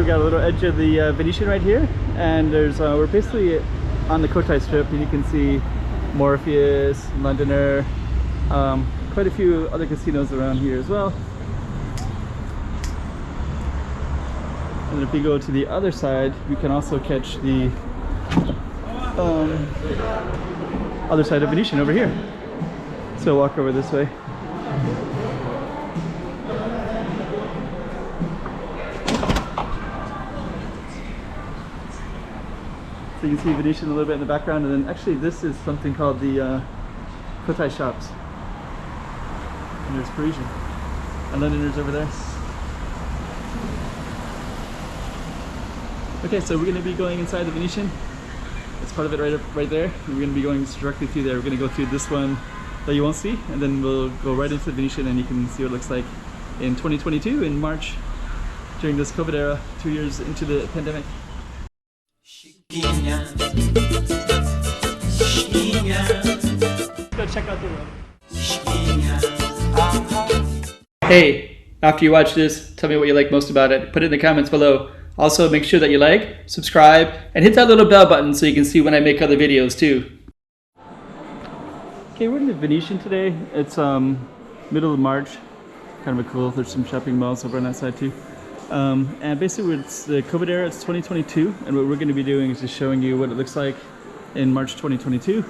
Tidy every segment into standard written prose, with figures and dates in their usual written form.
we've got a little edge of the Venetian right here, and there's we're basically on the Cotai Strip, and you can see Morpheus, Londoner, quite a few other casinos around here as well. And if we go to the other side, we can also catch the other side of Venetian over here. So walk over this way. So you can see Venetian a little bit in the background, and then actually this is something called the Cotai shops. And there's Parisian. And Londoners over there. Okay, so we're going to be going inside the Venetian. It's part of it right there. We're going to be going directly through there. We're going to go through this one that you won't see, and then we'll go right into the Venetian, and you can see what it looks like in 2022 in March during this COVID era, 2 years into the pandemic. Let's go check out the room. Hey, after you watch this, tell me what you like most about it. Put it in the comments below. Also, make sure that you like, subscribe, and hit that little bell button so you can see when I make other videos too. Okay, we're in the Venetian today. It's middle of March. Kind of a cool, there's some shopping malls over on that side too. And basically it's the COVID era, it's 2022, and what we're going to be doing is just showing you what it looks like in March 2022,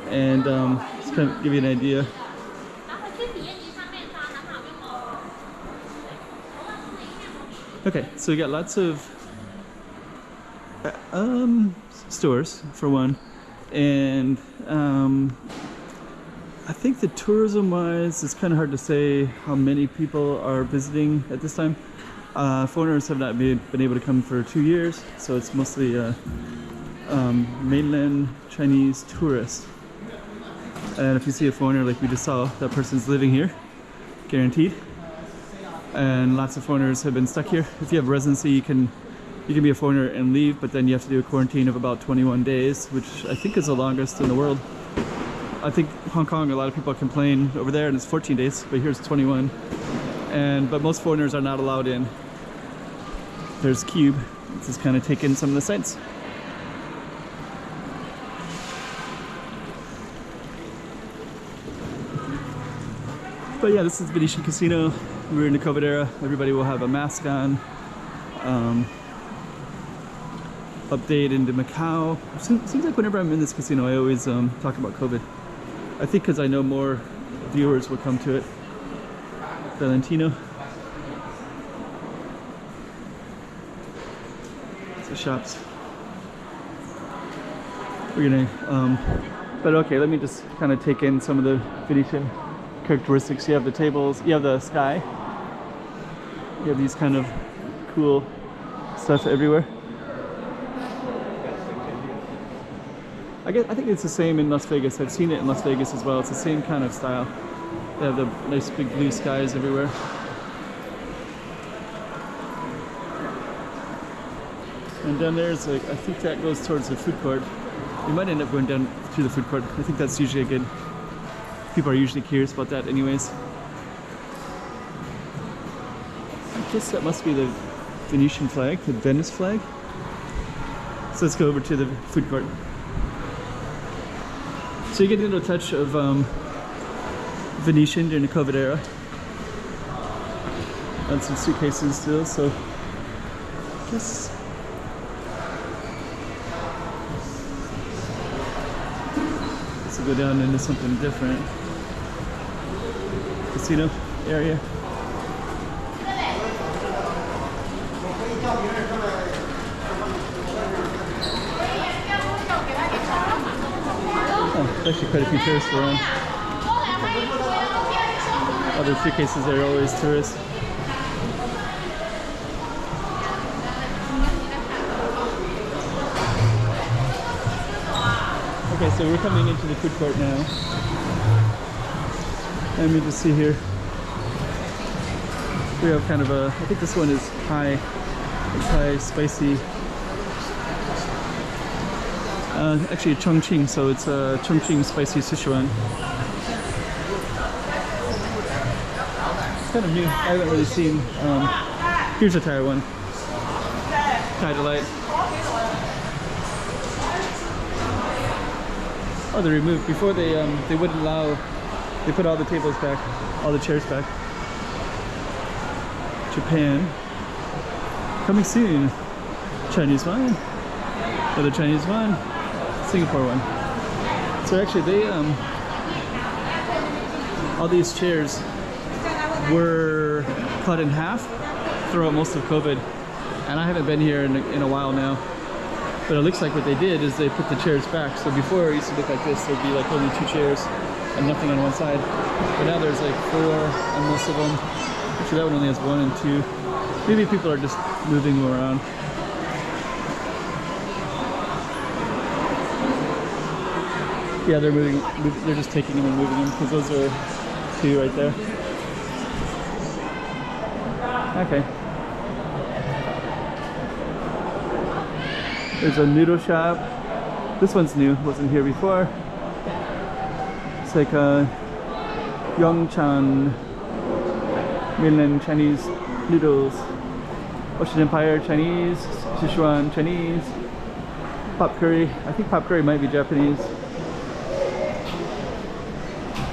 and just kind of give you an idea. Okay, so we got lots of stores for one, and I think the tourism wise it's kind of hard to say how many people are visiting at this time. Foreigners have not been able to come for 2 years, so it's mostly mainland Chinese tourists. And if you see a foreigner like we just saw, that person's living here, guaranteed. And lots of foreigners have been stuck here. If you have residency, you can be a foreigner and leave, but then you have to do a quarantine of about 21 days, which I think is the longest in the world. I think Hong Kong, a lot of people complain over there, and it's 14 days, but here's 21. But most foreigners are not allowed in. There's Cube. Let's just kind of take in some of the sights. But yeah, this is Venetian Casino. We're in the COVID era. Everybody will have a mask on. Update into Macau. Seems like whenever I'm in this casino, I always talk about COVID. I think because I know more viewers will come to it. Valentino. It's the shops. We're gonna, but okay, let me just kind of take in some of the Venetian characteristics. You have the tables, you have the sky, you have these kind of cool stuff everywhere. I think it's the same in Las Vegas. I've seen it in Las Vegas as well. It's the same kind of style. They have the nice big blue skies everywhere. And down there's like, I think that goes towards the food court. We might end up going down to the food court. I think that's usually a good, people are usually curious about that anyways. I guess that must be the Venetian flag, the Venice flag. So let's go over to the food court. So you get into a touch of Venetian during the COVID era. And some suitcases still, so I guess let's go down into something different. Casino area. Oh, there's actually quite a few tourists around. Other suitcases are always tourists. Okay, so we're coming into the food court now. Let me just see here. We have kind of a, I think this one is Thai. It's Thai spicy. Actually Chongqing, so it's a Chongqing spicy Sichuan. It's kind of new. I haven't really seen. Here's a Thai one. Thai Delight. Oh, they removed before they wouldn't allow. They put all the tables back, all the chairs back. Japan. Coming soon. Chinese one. Another Chinese one. Singapore one. So actually, they all these chairs were cut in half throughout most of COVID, and I haven't been here in a while now. But it looks like what they did is they put the chairs back. So before it used to look like this, there'd be like only 2 chairs and nothing on one side. But now there's like 4 on most of them. Actually, that one only has 1 and 2. Maybe people are just moving them around. Yeah, they're moving. They're just taking them and moving them because those are 2 right there. Okay. There's a noodle shop. This one's new, wasn't here before. It's like a Yongchan mainland Chinese noodles. Ocean Empire Chinese, Sichuan Chinese, pop curry. I think pop curry might be Japanese.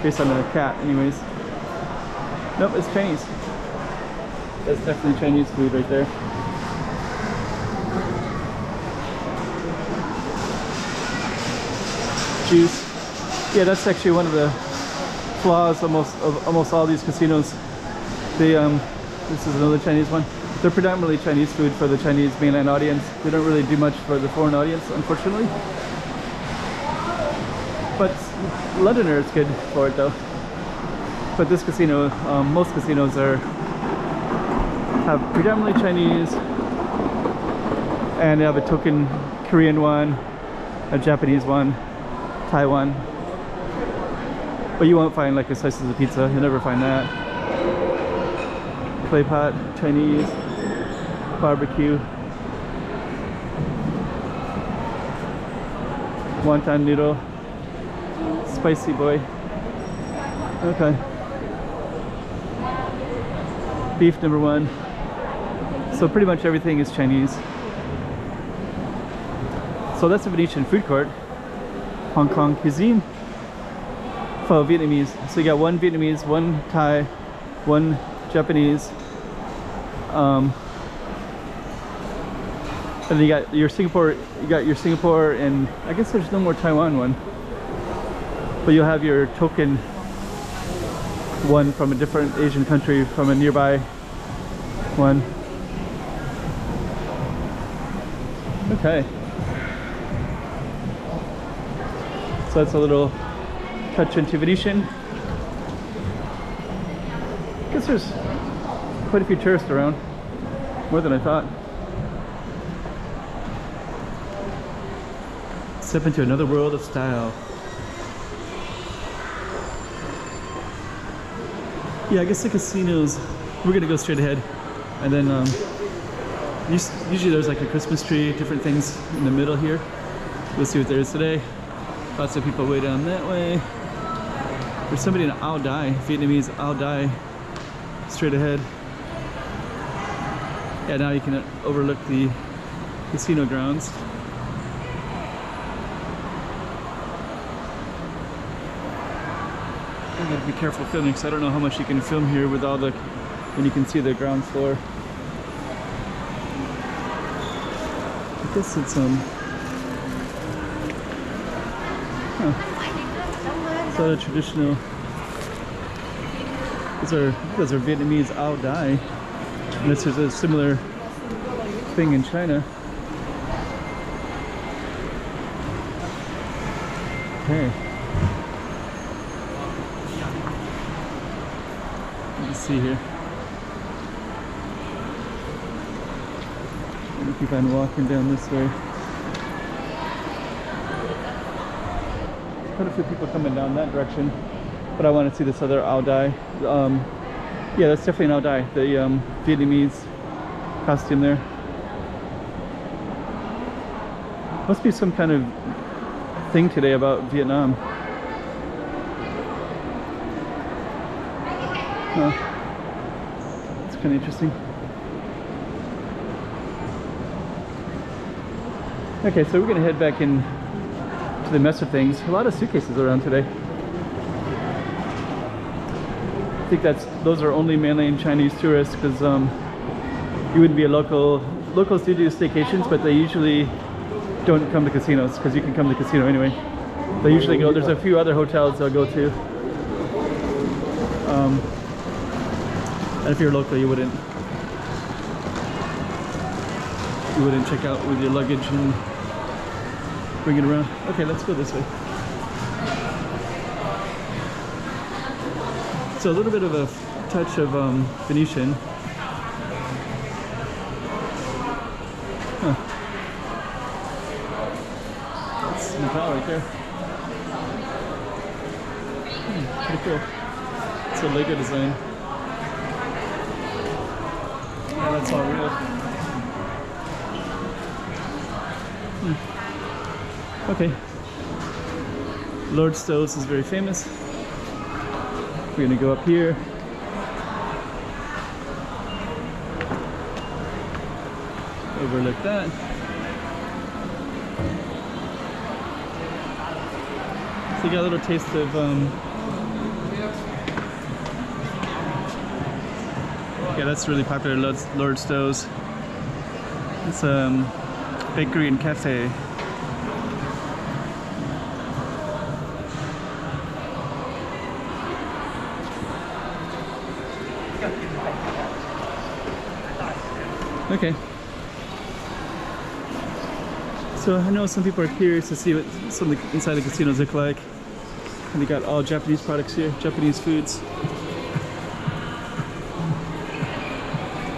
Based on a cat, anyways. Nope, it's Chinese. That's definitely Chinese food right there. Juice. Yeah, that's actually one of the flaws of almost all these casinos. They this is another Chinese one. They're predominantly Chinese food for the Chinese mainland audience. They don't really do much for the foreign audience, unfortunately. But Londoners good for it though. But this casino, most casinos have predominantly Chinese, and they have a token Korean one, a Japanese one, Taiwan. But you won't find like a slices of pizza. You'll never find that. Clay pot, Chinese, barbecue, wonton noodle, spicy boy. Okay. Beef number 1. So pretty much everything is Chinese. So that's the Venetian food court. Hong Kong cuisine. For Vietnamese. So you got 1 Vietnamese, 1 Thai, 1 Japanese. And then you got your Singapore, and I guess there's no more Taiwan one. But you'll have your token one from a different Asian country from a nearby one. Okay. So that's a little touch into Venetian. I guess there's quite a few tourists around, more than I thought. Step into another world of style. Yeah, I guess the casinos, we're gonna go straight ahead, and then usually there's like a Christmas tree, different things in the middle here. We'll see what there is today. Lots of people way down that way. There's somebody in Ao Dai, Vietnamese Ao Dai, straight ahead. Yeah, now you can overlook the casino grounds. I gotta be careful filming because I don't know how much you can film here with all the, when you can see the ground floor. I guess it's it's not a traditional. Those are Vietnamese Ao Dai. Unless there's a similar thing in China. Okay. Let's see here. I'm gonna keep on walking down this way. Quite a few people coming down that direction, but I want to see this other Ao Dai. Yeah, that's definitely an Ao Dai, the Vietnamese costume there. Must be some kind of thing today about Vietnam. Huh. It's kind of interesting. Okay, so we're gonna head back in to the mess of things. A lot of suitcases around today. I think those are only mainland Chinese tourists, because you wouldn't be a locals do staycations, but they usually don't come to casinos, because you can come to the casino anyway. They usually go, there's a few other hotels they'll go to. And if you're local, you wouldn't check out with your luggage and bring it around. Okay, let's go this way. So a little bit of a touch of Venetian. Huh. That's Macau right there. Pretty cool. It's a Lego design. Yeah, that's all real. Okay. Lord Stowe's is very famous. We're gonna go up here. Overlook that. So you got a little taste of yeah, that's really popular, Lord Stowe's. It's bakery and cafe. Okay. So I know some people are curious to see what some of the inside the casinos look like. And they got all Japanese products here, Japanese foods.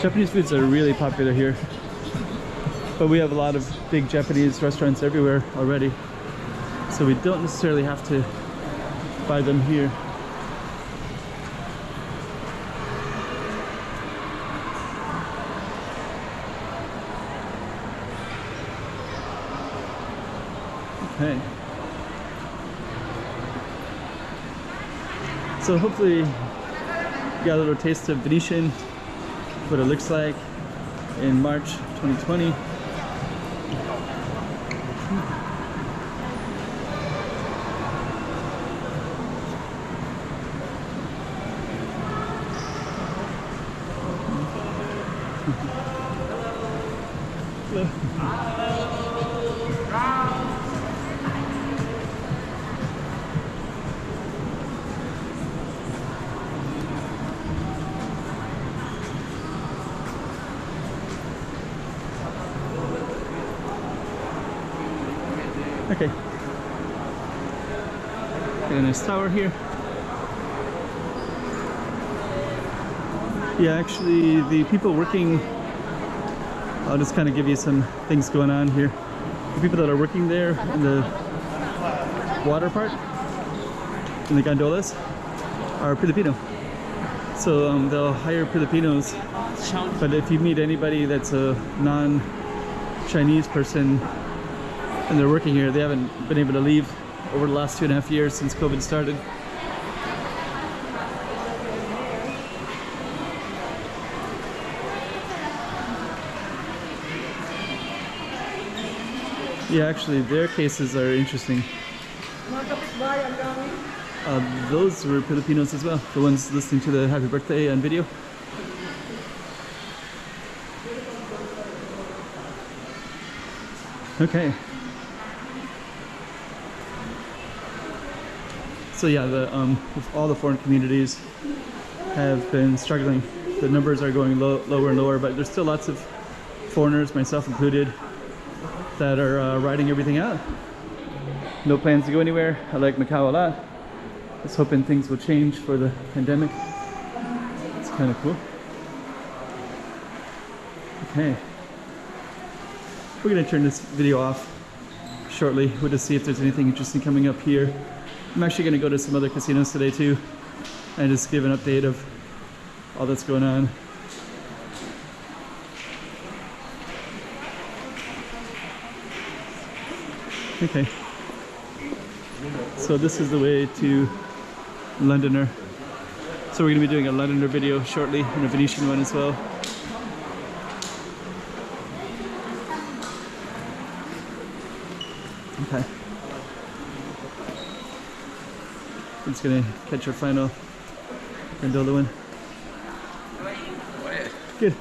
Japanese foods are really popular here. But we have a lot of big Japanese restaurants everywhere already. So we don't necessarily have to buy them here. Okay. So hopefully you got a little taste of Venetian, what it looks like in March 2020. Okay. Got a nice tower here. Yeah, actually the people working, I'll just kind of give you some things going on here. The people that are working there in the water part, in the gondolas, are Filipino. So they'll hire Filipinos, but if you meet anybody that's a non-Chinese person and they're working here, they haven't been able to leave over the last 2.5 years since COVID started. Yeah, actually their cases are interesting. Those were Filipinos as well, the ones listening to the happy birthday on video. Okay. So yeah, all the foreign communities have been struggling. The numbers are going lower and lower, but there's still lots of foreigners, myself included, that are riding everything out. No plans to go anywhere. I like Macau a lot. Just hoping things will change for the pandemic. It's kind of cool. Okay. We're gonna turn this video off shortly. We'll just see if there's anything interesting coming up here. I'm actually gonna go to some other casinos today too, and just give an update of all that's going on. Okay. So this is the way to Londoner. So we're gonna be doing a Londoner video shortly, and a Venetian one as well. Okay. I'm just gonna catch our final gondola one. Good.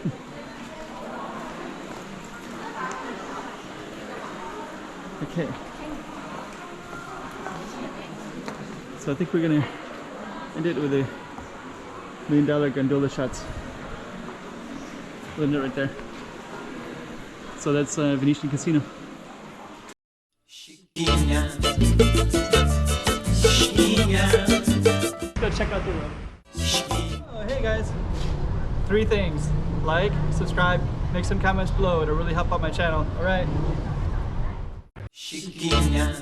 Okay. So I think we're gonna end it with a $1 million gondola shots. Living it right there. So that's Venetian Casino. Let's go check out the room. Oh, hey guys. 3 things. Like, subscribe, make some comments below. It'll really help out my channel. Alright. Chiquinha.